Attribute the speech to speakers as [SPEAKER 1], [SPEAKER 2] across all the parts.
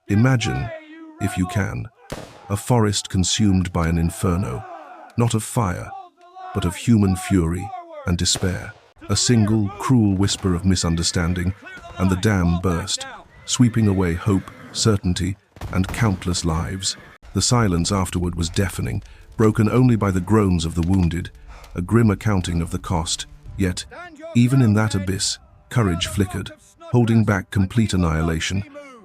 [SPEAKER 1] Imagine, if you can, a forest consumed by an inferno, not of fire, but of human fury and despair. A single, cruel whisper of misunderstanding, and the dam burst, sweeping away hope, certainty, and countless lives. The silence afterward was deafening, broken only by the groans of the wounded, a grim accounting of the cost. Yet, even in that abyss, courage flickered, holding back complete annihilation,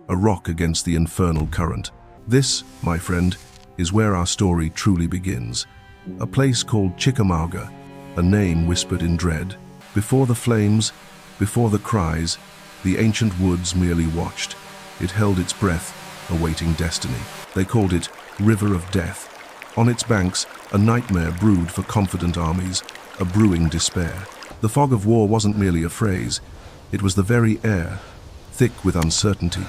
[SPEAKER 1] a rock against the infernal current. This, my friend, is where our story truly begins. A place called Chickamauga, a name whispered in dread. Before the flames, before the cries, the ancient woods merely watched. It held its breath, awaiting destiny. They called it River of Death. On its banks, a nightmare brewed for confident armies, a brewing despair. The fog of war wasn't merely a phrase, it was the very air, thick with uncertainty,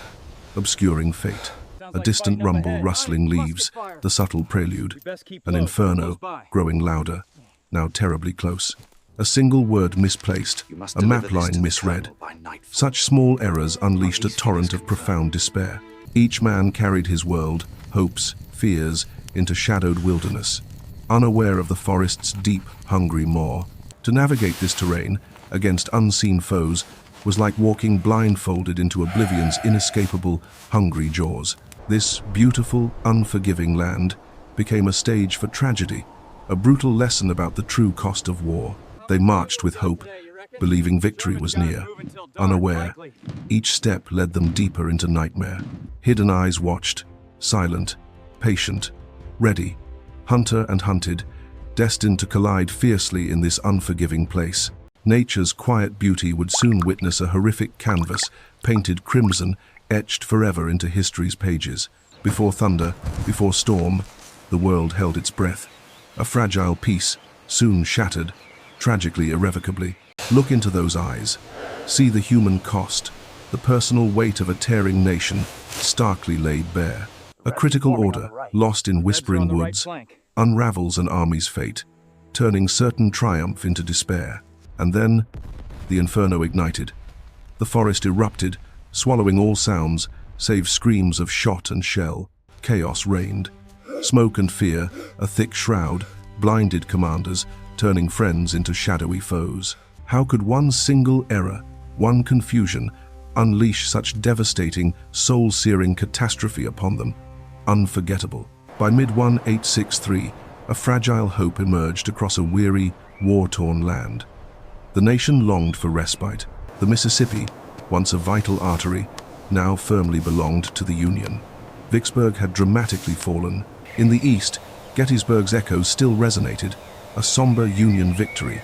[SPEAKER 1] obscuring fate. A distant rumble rustling leaves, the subtle prelude. An inferno, growing louder, now terribly close. A single word misplaced, a map line misread. Such small errors unleashed a torrent of profound despair. Each man carried his world, hopes, fears, into shadowed wilderness, unaware of the forest's deep, hungry maw. To navigate this terrain, against unseen foes, was like walking blindfolded into oblivion's inescapable, hungry jaws. This beautiful, unforgiving land became a stage for tragedy, a brutal lesson about the true cost of war. They marched with hope, believing victory was near. Unaware, each step led them deeper into nightmare. Hidden eyes watched, silent, patient, ready, hunter and hunted, destined to collide fiercely in this unforgiving place. Nature's quiet beauty would soon witness a horrific canvas, painted crimson, etched forever into history's pages. Before thunder, before storm, the world held its breath. A fragile peace, soon shattered, tragically, irrevocably. Look into those eyes. See the human cost, the personal weight of a tearing nation, starkly laid bare. A critical order, lost in whispering woods, unravels an army's fate, turning certain triumph into despair. And then, the inferno ignited. The forest erupted, swallowing all sounds, save screams of shot and shell. Chaos reigned. Smoke and fear, a thick shroud, blinded commanders, turning friends into shadowy foes. How could one single error, one confusion, unleash such devastating, soul-searing catastrophe upon them? Unforgettable. By mid-1863, a fragile hope emerged across a weary, war-torn land. The nation longed for respite. The Mississippi, once a vital artery, now firmly belonged to the Union. Vicksburg had dramatically fallen. In the east, Gettysburg's echoes still resonated, a somber Union victory.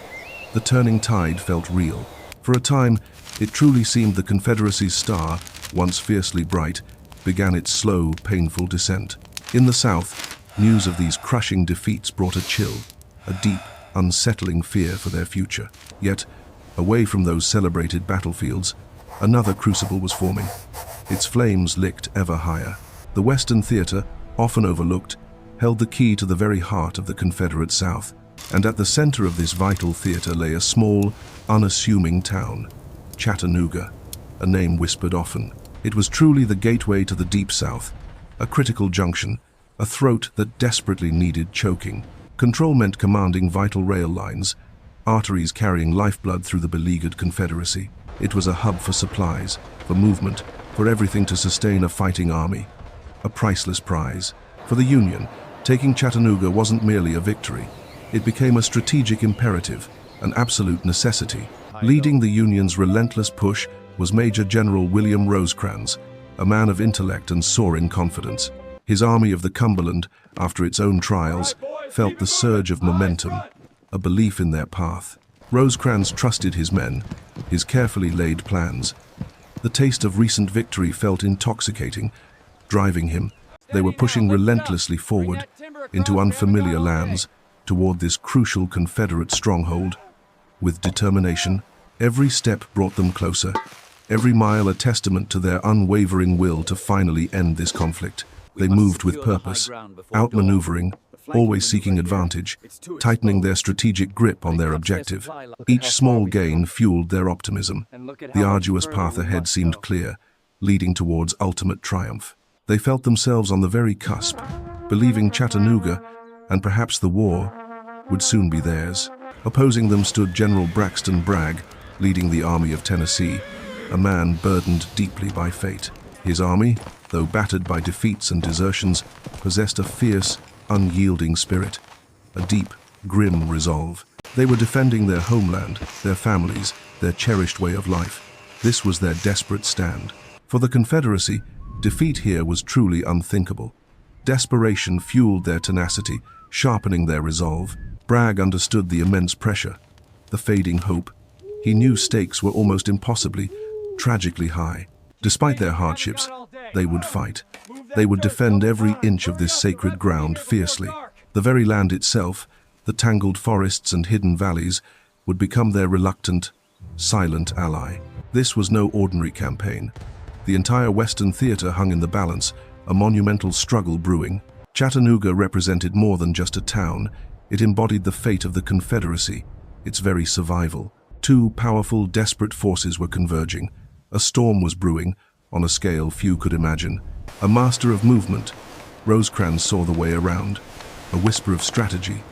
[SPEAKER 1] The turning tide felt real. For a time, it truly seemed the Confederacy's star, once fiercely bright, began its slow, painful descent. In the South, news of these crushing defeats brought a chill, a deep, unsettling fear for their future. Yet, away from those celebrated battlefields, another crucible was forming. Its flames licked ever higher. The Western Theater, often overlooked, held the key to the very heart of the Confederate South. And at the center of this vital theater lay a small, unassuming town, Chattanooga, a name whispered often. It was truly the gateway to the Deep South, a critical junction, a throat that desperately needed choking. Control meant commanding vital rail lines, arteries carrying lifeblood through the beleaguered Confederacy. It was a hub for supplies, for movement, for everything to sustain a fighting army. A priceless prize. For the Union, taking Chattanooga wasn't merely a victory. It became a strategic imperative, an absolute necessity. Leading the Union's relentless push was Major General William Rosecrans, a man of intellect and soaring confidence. His Army of the Cumberland, after its own trials, felt the surge of momentum, a belief in their path. Rosecrans trusted his men, his carefully laid plans. The taste of recent victory felt intoxicating, driving him. They were pushing relentlessly forward, into unfamiliar lands, toward this crucial Confederate stronghold. With determination, every step brought them closer, every mile a testament to their unwavering will to finally end this conflict. They moved with purpose, outmaneuvering, always seeking advantage, tightening their strategic grip on their objective. Each small gain fueled their optimism. The arduous path ahead seemed clear, leading towards ultimate triumph. They felt themselves on the very cusp, believing Chattanooga, and perhaps the war, would soon be theirs. Opposing them stood General Braxton Bragg, leading the Army of Tennessee, a man burdened deeply by fate. His army, though battered by defeats and desertions, possessed a fierce, unyielding spirit, a deep, grim resolve. They were defending their homeland, their families, their cherished way of life. This was their desperate stand. For the Confederacy, defeat here was truly unthinkable. Desperation fueled their tenacity, sharpening their resolve. Bragg understood the immense pressure, the fading hope. He knew stakes were almost impossibly, tragically high. Despite their hardships, they would fight. They would defend every inch of this sacred ground fiercely. The very land itself, the tangled forests and hidden valleys, would become their reluctant, silent ally. This was no ordinary campaign. The entire Western theater hung in the balance, a monumental struggle brewing. Chattanooga represented more than just a town. It embodied the fate of the Confederacy, its very survival. Two powerful, desperate forces were converging. A storm was brewing, on a scale few could imagine. A master of movement, Rosecrans saw the way around. A whisper of strategy,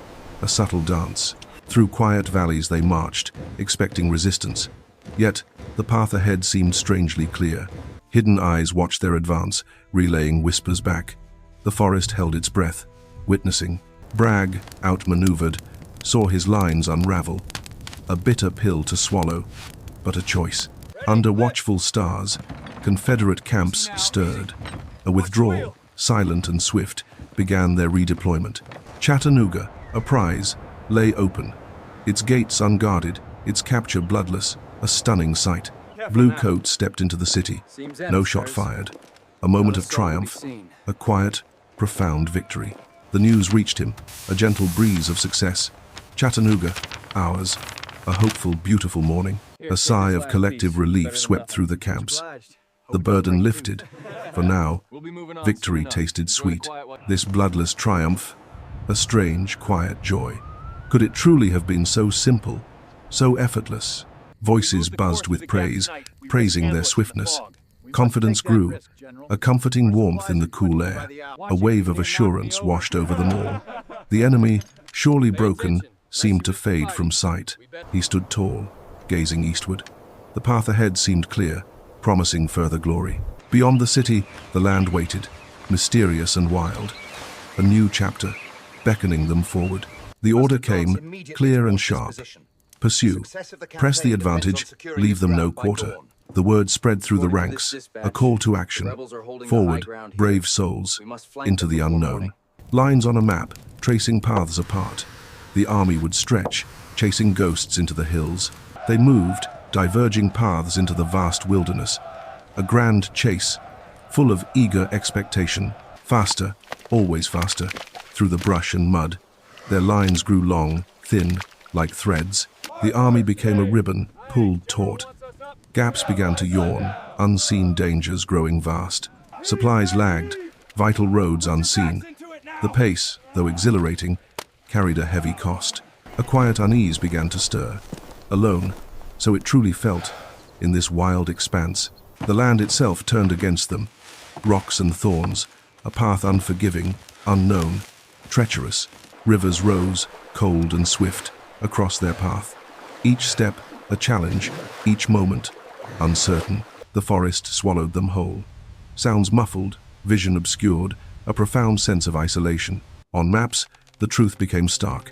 [SPEAKER 1] a subtle dance. Through quiet valleys they marched, expecting resistance. Yet, the path ahead seemed strangely clear. Hidden eyes watched their advance, relaying whispers back. The forest held its breath, witnessing. Bragg, outmaneuvered, saw his lines unravel. A bitter pill to swallow, but a choice. Under watchful stars, Confederate camps stirred. A withdrawal, silent and swift, began their redeployment. Chattanooga, a prize, lay open. Its gates unguarded, its capture bloodless, a stunning sight. Blue coats stepped into the city. No shot fired. A moment of triumph, a quiet, profound victory. The news reached him, a gentle breeze of success. Chattanooga, ours, a hopeful, beautiful morning. A sigh of collective relief swept through the camps. The burden lifted. For now, victory tasted sweet. This bloodless triumph, a strange, quiet joy. Could it truly have been so simple, so effortless? Voices buzzed with praise, praising their swiftness. Confidence grew, a comforting warmth in the cool air. A wave of assurance washed over them all. The enemy, surely broken, seemed to fade from sight. He stood tall, gazing eastward. The path ahead seemed clear, promising further glory. Beyond the city, the land waited, mysterious and wild. A new chapter, beckoning them forward. The order came, clear and sharp. Pursue, press the advantage, leave them no quarter. The word spread through the ranks, a call to action. Forward, brave souls, into the unknown. Lines on a map, tracing paths apart. The army would stretch, chasing ghosts into the hills. They moved, diverging paths into the vast wilderness. A grand chase, full of eager expectation. Faster, always faster, through the brush and mud. Their lines grew long, thin, like threads. The army became a ribbon, pulled taut. Gaps began to yawn, unseen dangers growing vast. Supplies lagged, vital roads unseen. The pace, though exhilarating, carried a heavy cost. A quiet unease began to stir. Alone, so it truly felt, in this wild expanse. The land itself turned against them. Rocks and thorns, a path unforgiving, unknown, treacherous. Rivers rose, cold and swift, across their path. Each step, a challenge, each moment, uncertain. The forest swallowed them whole. Sounds muffled, vision obscured, a profound sense of isolation. On maps, the truth became stark.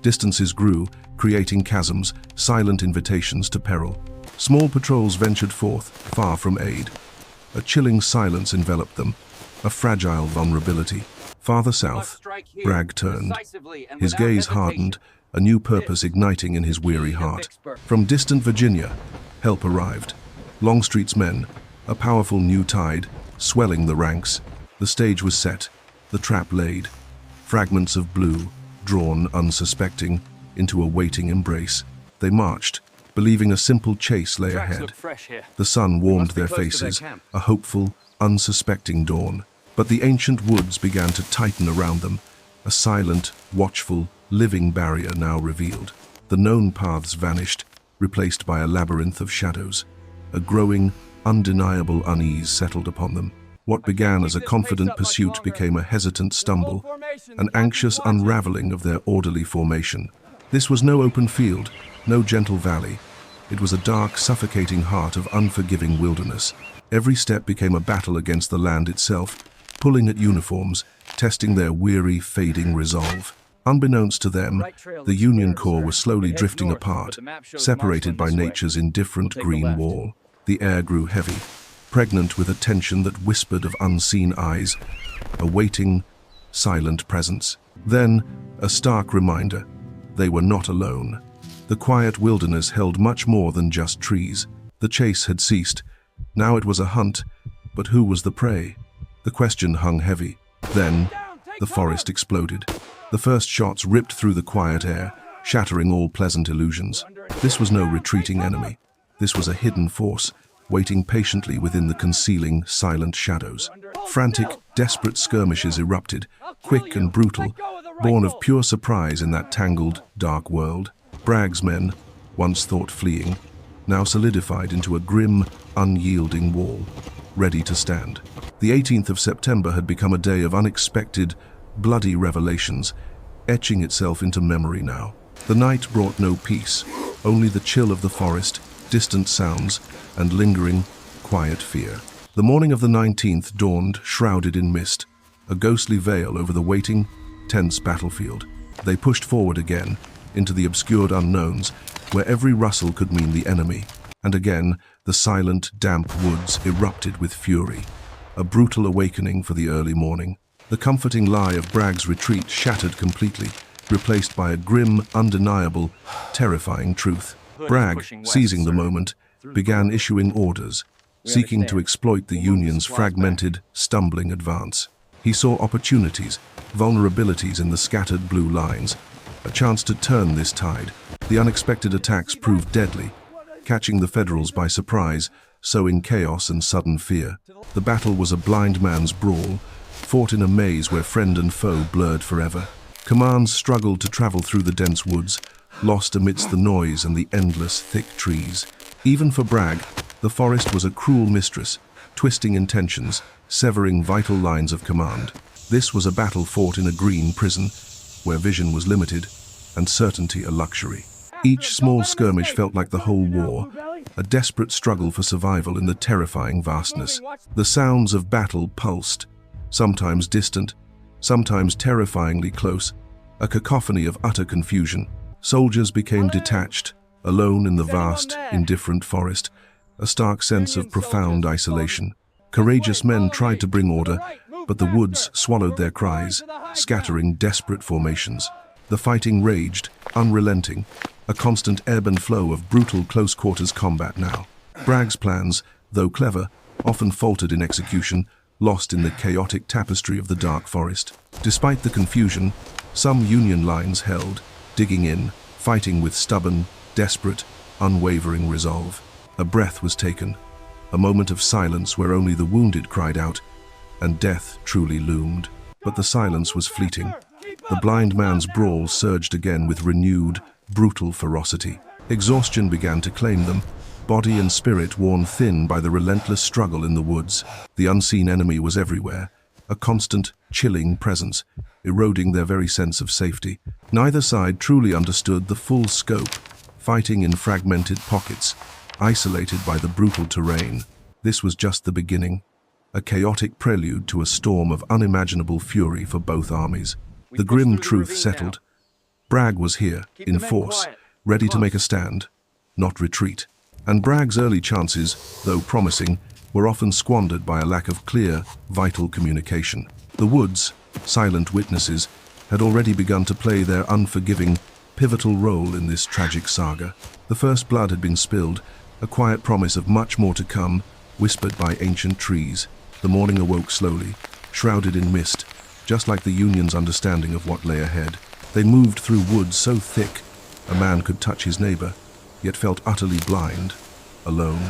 [SPEAKER 1] Distances grew, creating chasms, silent invitations to peril. Small patrols ventured forth, far from aid. A chilling silence enveloped them, a fragile vulnerability. Farther south, Bragg turned. His gaze hardened, a new purpose igniting in his weary heart. From distant Virginia, help arrived. Longstreet's men, a powerful new tide, swelling the ranks. The stage was set, the trap laid. Fragments of blue, drawn unsuspecting, into a waiting embrace. They marched, believing a simple chase lay ahead. The sun warmed their faces, a hopeful, unsuspecting dawn. But the ancient woods began to tighten around them, a silent, watchful, living barrier now revealed. The known paths vanished, replaced by a labyrinth of shadows. A growing, undeniable unease settled upon them. What began as a confident pursuit became a hesitant stumble, an anxious unraveling of their orderly formation. This was no open field, no gentle valley. It was a dark, suffocating heart of unforgiving wilderness. Every step became a battle against the land itself, pulling at uniforms, testing their weary, fading resolve. Unbeknownst to them, the Union Corps was slowly drifting apart, separated by nature's indifferent green wall. The air grew heavy, pregnant with a tension that whispered of unseen eyes, a waiting, silent presence. Then, a stark reminder, they were not alone. The quiet wilderness held much more than just trees. The chase had ceased. Now it was a hunt, but who was the prey? The question hung heavy. Then, the forest exploded. The first shots ripped through the quiet air, shattering all pleasant illusions. This was no retreating enemy. This was a hidden force, waiting patiently within the concealing, silent shadows. Frantic, desperate skirmishes erupted, quick and brutal, born of pure surprise in that tangled, dark world. Bragg's men, once thought fleeing, now solidified into a grim, unyielding wall, ready to stand. The 18th of September had become a day of unexpected, bloody revelations, etching itself into memory now. The night brought no peace, only the chill of the forest, distant sounds, and lingering, quiet fear. The morning of the 19th dawned shrouded in mist, a ghostly veil over the waiting, tense battlefield. They pushed forward again, into the obscured unknowns, where every rustle could mean the enemy. And again, the silent, damp woods erupted with fury, a brutal awakening for the early morning. The comforting lie of Bragg's retreat shattered completely, replaced by a grim, undeniable, terrifying truth. Bragg, seizing the moment, began issuing orders, seeking to exploit the Union's fragmented, stumbling advance. He saw opportunities, vulnerabilities in the scattered blue lines, a chance to turn this tide. The unexpected attacks proved deadly, catching the Federals by surprise, sowing chaos and sudden fear. The battle was a blind man's brawl, fought in a maze where friend and foe blurred forever. Commands struggled to travel through the dense woods, lost amidst the noise and the endless, thick trees. Even for Bragg, the forest was a cruel mistress, twisting intentions, severing vital lines of command. This was a battle fought in a green prison, where vision was limited and certainty a luxury. Each small skirmish felt like the whole war, a desperate struggle for survival in the terrifying vastness. The sounds of battle pulsed, sometimes distant, sometimes terrifyingly close, a cacophony of utter confusion. Soldiers became detached, alone in the vast, indifferent forest, a stark sense of profound isolation. Courageous men tried to bring order, but the woods swallowed their cries, scattering desperate formations. The fighting raged, unrelenting, a constant ebb and flow of brutal close-quarters combat now. Bragg's plans, though clever, often faltered in execution, lost in the chaotic tapestry of the dark forest. Despite the confusion, some Union lines held, digging in, fighting with stubborn, desperate, unwavering resolve. A breath was taken, a moment of silence where only the wounded cried out, and death truly loomed. But the silence was fleeting. The blind man's brawl surged again with renewed, brutal ferocity. Exhaustion began to claim them, body and spirit worn thin by the relentless struggle in the woods. The unseen enemy was everywhere, a constant, chilling presence, eroding their very sense of safety. Neither side truly understood the full scope, fighting in fragmented pockets, isolated by the brutal terrain. This was just the beginning, a chaotic prelude to a storm of unimaginable fury for both armies. The grim truth settled. Bragg was here, in force, ready to make a stand, not retreat. And Bragg's early chances, though promising, were often squandered by a lack of clear, vital communication. The woods, silent witnesses, had already begun to play their unforgiving, pivotal role in this tragic saga. The first blood had been spilled, a quiet promise of much more to come, whispered by ancient trees. The morning awoke slowly, shrouded in mist, just like the Union's understanding of what lay ahead. They moved through woods so thick, a man could touch his neighbor, yet felt utterly blind, alone.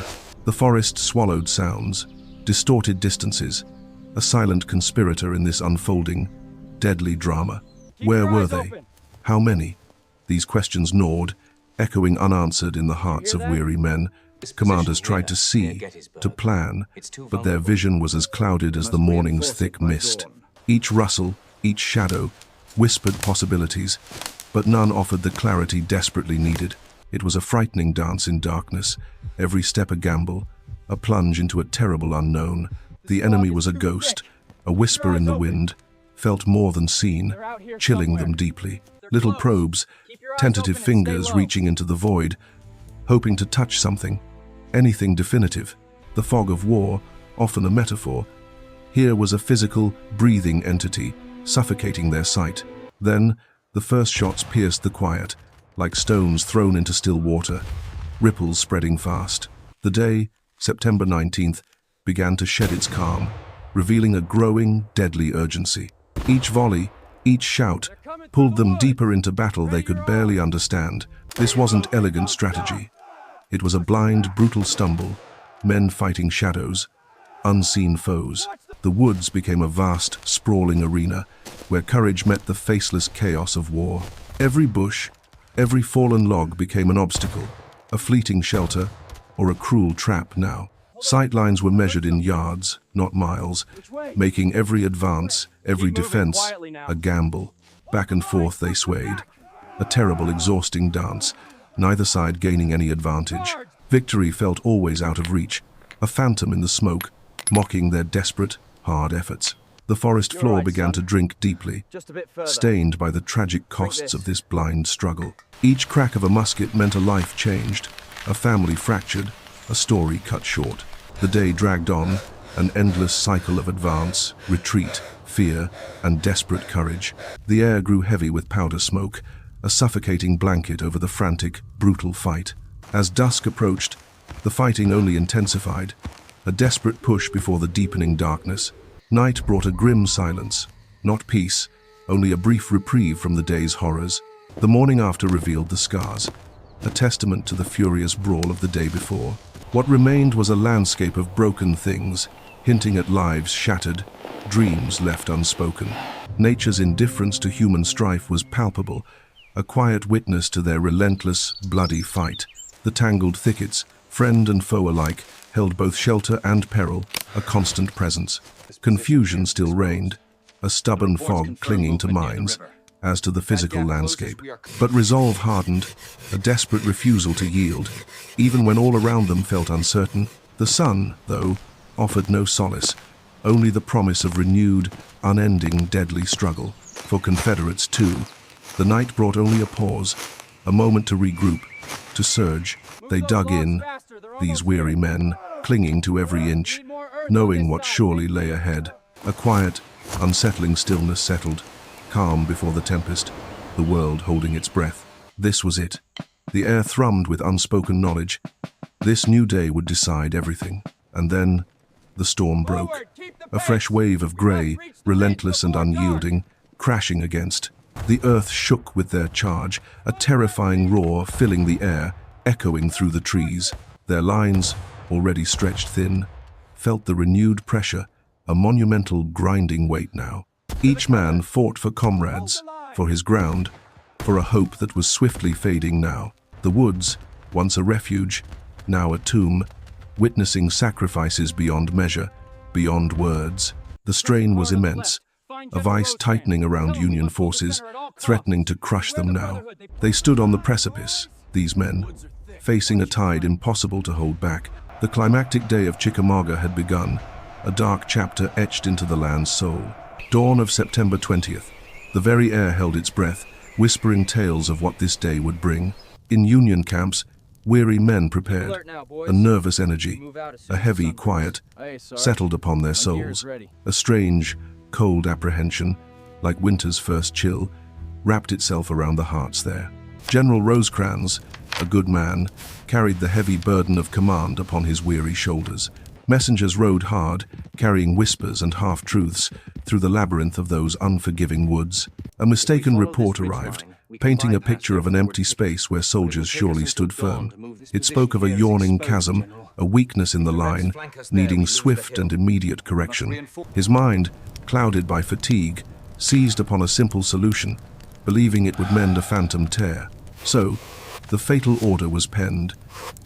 [SPEAKER 1] The forest swallowed sounds, distorted distances, a silent conspirator in this unfolding, deadly drama. Where were they? How many? These questions gnawed, echoing unanswered in the hearts of weary men, Commanders tried to see, to plan, but their vision was as clouded as the morning's thick mist. Each rustle, each shadow, whispered possibilities, but none offered the clarity desperately needed. It was a frightening dance in darkness, every step a gamble, a plunge into a terrible unknown. The enemy was a ghost, a whisper in the wind, felt more than seen, chilling them deeply. Little probes, tentative fingers reaching into the void, hoping to touch something, anything definitive. The fog of war, often a metaphor, here was a physical, breathing entity, suffocating their sight. Then, the first shots pierced the quiet, like stones thrown into still water, ripples spreading fast. The day, September 19th, began to shed its calm, revealing a growing, deadly urgency. Each volley, each shout, pulled them deeper into battle they could barely understand. This wasn't elegant strategy. It was a blind, brutal stumble, men fighting shadows, unseen foes. The woods became a vast, sprawling arena, where courage met the faceless chaos of war. Every bush, every fallen log became an obstacle, a fleeting shelter, or a cruel trap now. Sightlines were measured in yards, not miles, making every advance, every defense, a gamble. Back and forth they swayed, a terrible, exhausting dance, neither side gaining any advantage. Victory felt always out of reach, a phantom in the smoke, mocking their desperate, hard efforts. The forest floor began to drink deeply, stained by the tragic costs of this blind struggle. Each crack of a musket meant a life changed, a family fractured, a story cut short. The day dragged on, an endless cycle of advance, retreat, fear, and desperate courage. The air grew heavy with powder smoke, a suffocating blanket over the frantic, brutal fight. As dusk approached, the fighting only intensified, a desperate push before the deepening darkness. Night brought a grim silence, not peace, only a brief reprieve from the day's horrors. The morning after revealed the scars, a testament to the furious brawl of the day before. What remained was a landscape of broken things, hinting at lives shattered, dreams left unspoken. Nature's indifference to human strife was palpable, a quiet witness to their relentless, bloody fight. The tangled thickets, friend and foe alike, held both shelter and peril, a constant presence. Confusion still reigned, a stubborn fog clinging to minds, as to the physical landscape. But resolve hardened, a desperate refusal to yield, even when all around them felt uncertain. The sun, though, offered no solace, only the promise of renewed, unending, deadly struggle. For Confederates, too, the night brought only a pause, a moment to regroup, to surge. They dug in, these weary men, clinging to every inch, knowing what surely lay ahead. A quiet, unsettling stillness settled, calm before the tempest, the world holding its breath. This was it. The air thrummed with unspoken knowledge. This new day would decide everything. And then, the storm broke. A fresh wave of grey, relentless and unyielding, crashing against. The earth shook with their charge, a terrifying roar filling the air, echoing through the trees. Their lines, already stretched thin, felt the renewed pressure, a monumental grinding weight now. Each man fought for comrades, for his ground, for a hope that was swiftly fading now. The woods, once a refuge, now a tomb, witnessing sacrifices beyond measure, beyond words. The strain was immense, a vice tightening around Union forces, threatening to crush them now. They stood on the precipice, these men, facing a tide impossible to hold back. The climactic day of Chickamauga had begun, a dark chapter etched into the land's soul. Dawn of September 20th. The very air held its breath, whispering tales of what this day would bring. In Union camps, weary men prepared, a nervous energy, a heavy quiet, settled upon their souls. A strange, cold apprehension, like winter's first chill, wrapped itself around the hearts there. General Rosecrans, a good man, carried the heavy burden of command upon his weary shoulders. Messengers rode hard, carrying whispers and half-truths through the labyrinth of those unforgiving woods. A mistaken report arrived, painting a picture of an empty space where soldiers surely stood firm. It spoke of a yawning chasm, a weakness in the line, needing swift and immediate correction. His mind, clouded by fatigue, seized upon a simple solution, believing it would mend a phantom tear. So, The fatal order was penned,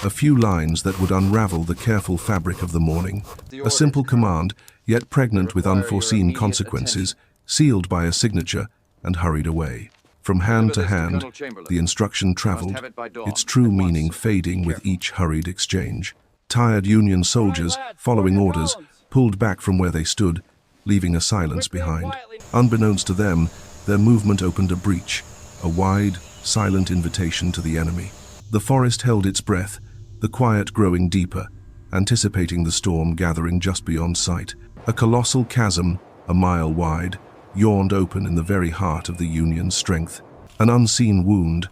[SPEAKER 1] a few lines that would unravel the careful fabric of the morning. A simple command, yet pregnant with unforeseen consequences, sealed by a signature and hurried away. From hand to hand, the instruction traveled, its true meaning fading with each hurried exchange. Tired Union soldiers, following orders, pulled back from where they stood, leaving a silence behind. Unbeknownst to them, their movement opened a breach, a wide, silent invitation to the enemy. The forest held its breath, the quiet growing deeper, anticipating the storm gathering just beyond sight. A colossal chasm, a mile wide, yawned open in the very heart of the Union's strength. An unseen wound,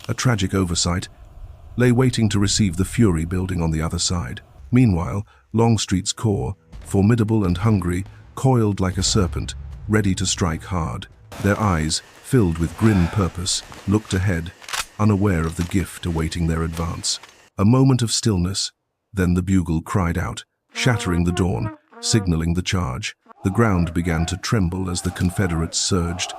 [SPEAKER 1] a tragic oversight, lay waiting to receive the fury building on the other side. Meanwhile, Longstreet's corps, formidable and hungry, coiled like a serpent, ready to strike hard. Their eyes, filled with grim purpose, looked ahead, unaware of the gift awaiting their advance. A moment of stillness, then the bugle cried out, shattering the dawn, signaling the charge. The ground began to tremble as the Confederates surged.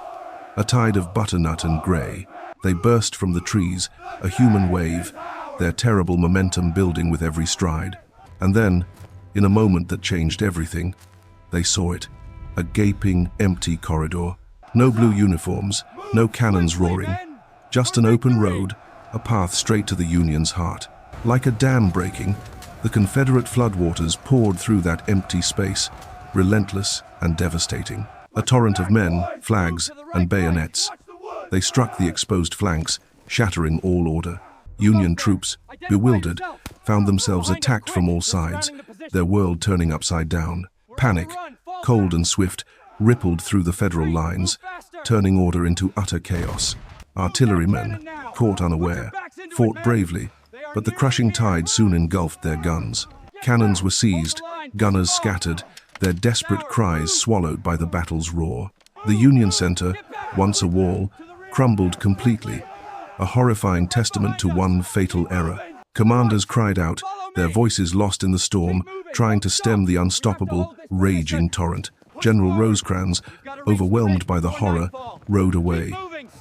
[SPEAKER 1] A tide of butternut and gray, they burst from the trees, a human wave, their terrible momentum building with every stride. And then, in a moment that changed everything, they saw it, a gaping, empty corridor. No blue uniforms, no cannons roaring, just an open road, a path straight to the Union's heart. Like a dam breaking, the Confederate floodwaters poured through that empty space, relentless and devastating. A torrent of men, flags, and bayonets. They struck the exposed flanks, shattering all order. Union troops, bewildered, found themselves attacked from all sides, their world turning upside down. Panic, cold and swift, rippled through the Federal lines, turning order into utter chaos. Artillerymen, caught unaware, fought bravely, but the crushing tide soon engulfed their guns. Cannons were seized, gunners scattered, their desperate cries swallowed by the battle's roar. The Union Center, once a wall, crumbled completely, a horrifying testament to one fatal error. Commanders cried out, their voices lost in the storm, trying to stem the unstoppable, raging torrent. General Rosecrans, overwhelmed by the horror, rode away,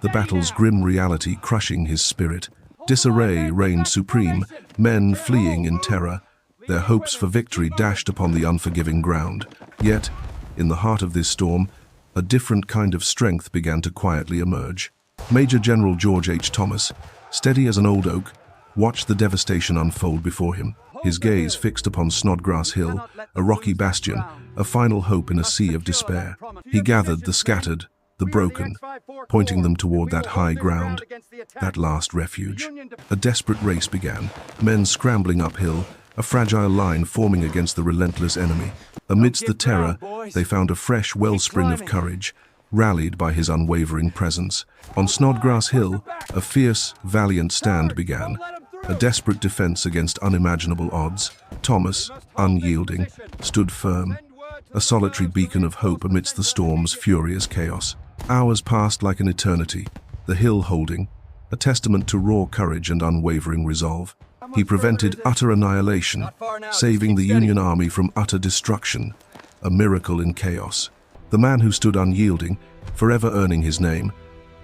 [SPEAKER 1] the battle's grim reality crushing his spirit. Disarray reigned supreme, men fleeing in terror, their hopes for victory dashed upon the unforgiving ground. Yet, in the heart of this storm, a different kind of strength began to quietly emerge. Major General George H. Thomas, steady as an old oak, watched the devastation unfold before him, his gaze fixed upon Snodgrass Hill, a rocky bastion, a final hope in a sea of despair. He gathered the scattered, the broken, pointing them toward that high ground, that last refuge. A desperate race began, men scrambling uphill, a fragile line forming against the relentless enemy. Amidst the terror, they found a fresh wellspring of courage, rallied by his unwavering presence. On Snodgrass Hill, a fierce, valiant stand began, a desperate defense against unimaginable odds. Thomas, unyielding, stood firm, a solitary beacon of hope amidst the storm's furious chaos. Hours passed like an eternity, the hill holding, a testament to raw courage and unwavering resolve. He prevented utter annihilation, saving the Union Army from utter destruction, a miracle in chaos. The man who stood unyielding, forever earning his name,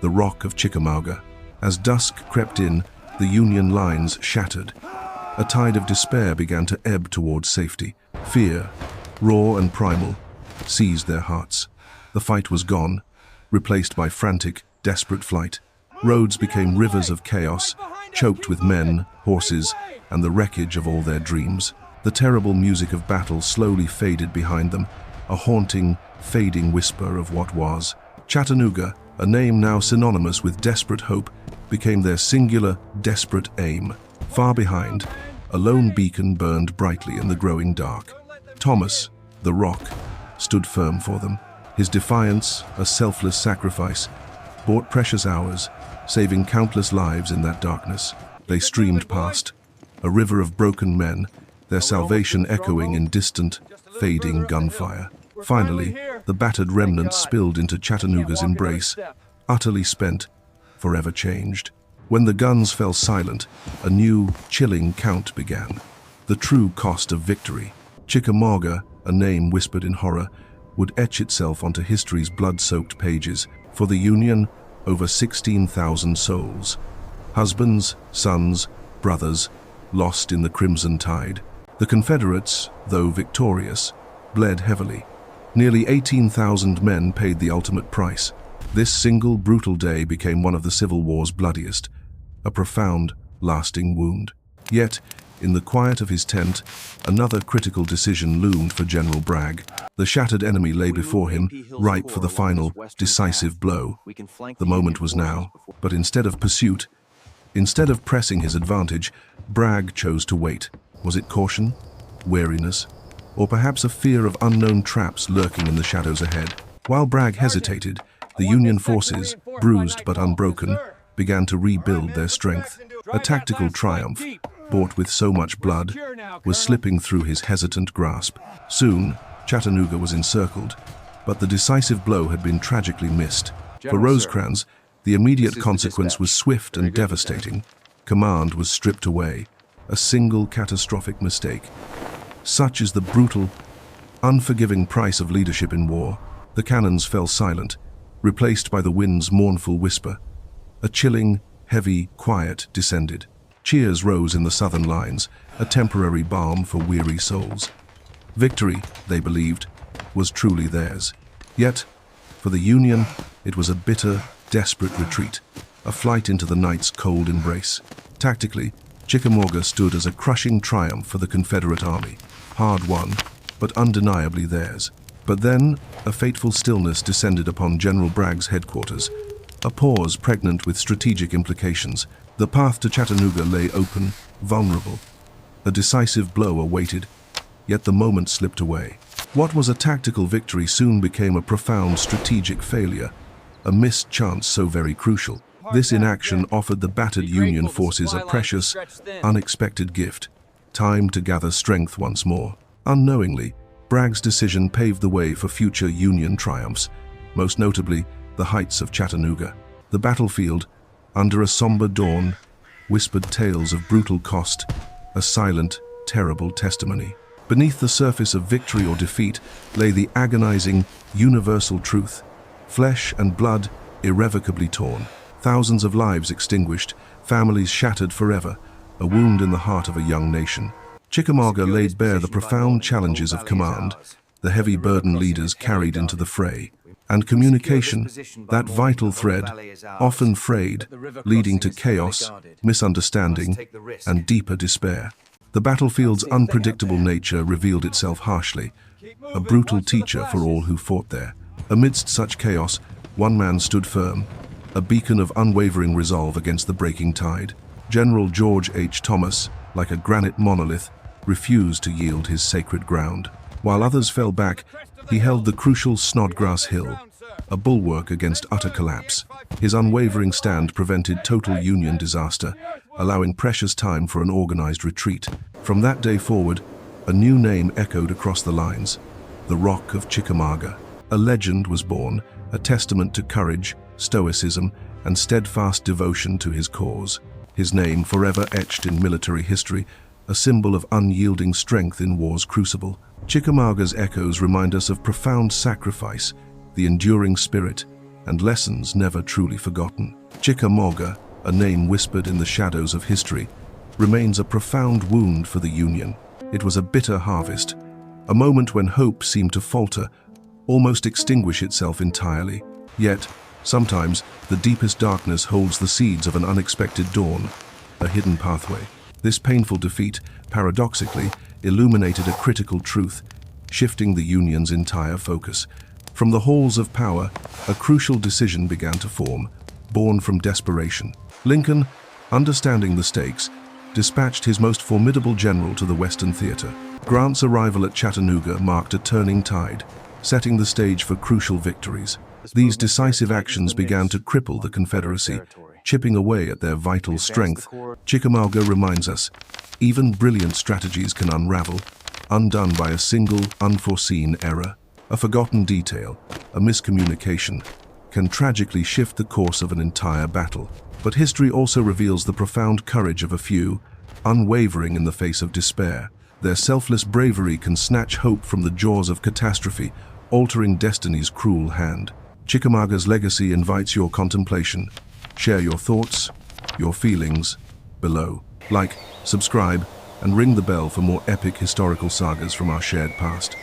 [SPEAKER 1] the Rock of Chickamauga. As dusk crept in, the Union lines shattered. A tide of despair began to ebb towards safety. Fear, raw and primal, seized their hearts. The fight was gone, replaced by frantic, desperate flight. Roads became rivers of chaos, choked with men, horses, and the wreckage of all their dreams. The terrible music of battle slowly faded behind them, a haunting, fading whisper of what was. Chattanooga, a name now synonymous with desperate hope, became their singular, desperate aim. Far behind, a lone beacon burned brightly in the growing dark. Thomas, the Rock, stood firm for them. His defiance, a selfless sacrifice, bought precious hours, saving countless lives in that darkness. They streamed past, a river of broken men, their salvation echoing in distant, fading gunfire. Finally, the battered remnants spilled into Chattanooga's embrace, utterly spent, forever changed. When the guns fell silent, a new, chilling count began. The true cost of victory. Chickamauga, a name whispered in horror, would etch itself onto history's blood-soaked pages. For the Union, over 16,000 souls. Husbands, sons, brothers, lost in the crimson tide. The Confederates, though victorious, bled heavily. Nearly 18,000 men paid the ultimate price. This single brutal day became one of the Civil War's bloodiest, a profound, lasting wound. Yet, in the quiet of his tent, another critical decision loomed for General Bragg. The shattered enemy lay before him, ripe for the final, decisive blow. The moment was now, but instead of pursuit, instead of pressing his advantage, Bragg chose to wait. Was it caution, weariness, or perhaps a fear of unknown traps lurking in the shadows ahead? While Bragg hesitated, the Union forces, bruised but unbroken, began to rebuild their strength. A tactical triumph, bought with so much blood, was slipping through his hesitant grasp. Soon, Chattanooga was encircled, but the decisive blow had been tragically missed. For Rosecrans, the immediate consequence was swift and devastating. Command was stripped away, a single catastrophic mistake. Such is the brutal, unforgiving price of leadership in war. The cannons fell silent, replaced by the wind's mournful whisper. A chilling, heavy quiet descended. Cheers rose in the Southern lines, a temporary balm for weary souls. Victory, they believed, was truly theirs. Yet, for the Union, it was a bitter, desperate retreat, a flight into the night's cold embrace. Tactically, Chickamauga stood as a crushing triumph for the Confederate Army, hard won, but undeniably theirs. But then, a fateful stillness descended upon General Bragg's headquarters, a pause pregnant with strategic implications. The path to Chattanooga lay open, vulnerable. A decisive blow awaited, yet the moment slipped away. What was a tactical victory soon became a profound strategic failure, a missed chance so very crucial. This inaction offered the battered Union forces a precious, unexpected gift, time to gather strength once more. Unknowingly, Bragg's decision paved the way for future Union triumphs, most notably the heights of Chattanooga. The battlefield, under a somber dawn, whispered tales of brutal cost, a silent, terrible testimony. Beneath the surface of victory or defeat lay the agonizing, universal truth: flesh and blood irrevocably torn, thousands of lives extinguished, families shattered forever, a wound in the heart of a young nation. Chickamauga laid bare the profound challenges of command, the heavy burden leaders carried into the fray, and communication, that vital thread, often frayed, leading to chaos, misunderstanding, and deeper despair. The battlefield's unpredictable nature revealed itself harshly, a brutal teacher for all who fought there. Amidst such chaos, one man stood firm, a beacon of unwavering resolve against the breaking tide. General George H. Thomas, like a granite monolith, refused to yield his sacred ground. While others fell back, he held the crucial Snodgrass Hill, a bulwark against utter collapse. His unwavering stand prevented total Union disaster, allowing precious time for an organized retreat. From that day forward, a new name echoed across the lines: the Rock of Chickamauga. A legend was born, a testament to courage, stoicism, and steadfast devotion to his cause. His name forever etched in military history, a symbol of unyielding strength in war's crucible. Chickamauga's echoes remind us of profound sacrifice, the enduring spirit, and lessons never truly forgotten. Chickamauga, a name whispered in the shadows of history, remains a profound wound for the Union. It was a bitter harvest, a moment when hope seemed to falter, almost extinguish itself entirely. Yet, sometimes, the deepest darkness holds the seeds of an unexpected dawn, a hidden pathway. This painful defeat, paradoxically, illuminated a critical truth, shifting the Union's entire focus. From the halls of power, a crucial decision began to form, born from desperation. Lincoln, understanding the stakes, dispatched his most formidable general to the Western Theater. Grant's arrival at Chattanooga marked a turning tide, setting the stage for crucial victories. These decisive actions began to cripple the Confederacy, chipping away at their vital strength. Chickamauga reminds us, even brilliant strategies can unravel, undone by a single, unforeseen error. A forgotten detail, a miscommunication, can tragically shift the course of an entire battle. But history also reveals the profound courage of a few, unwavering in the face of despair. Their selfless bravery can snatch hope from the jaws of catastrophe, altering destiny's cruel hand. Chickamauga's legacy invites your contemplation. Share your thoughts, your feelings below. Like, subscribe, and ring the bell for more epic historical sagas from our shared past.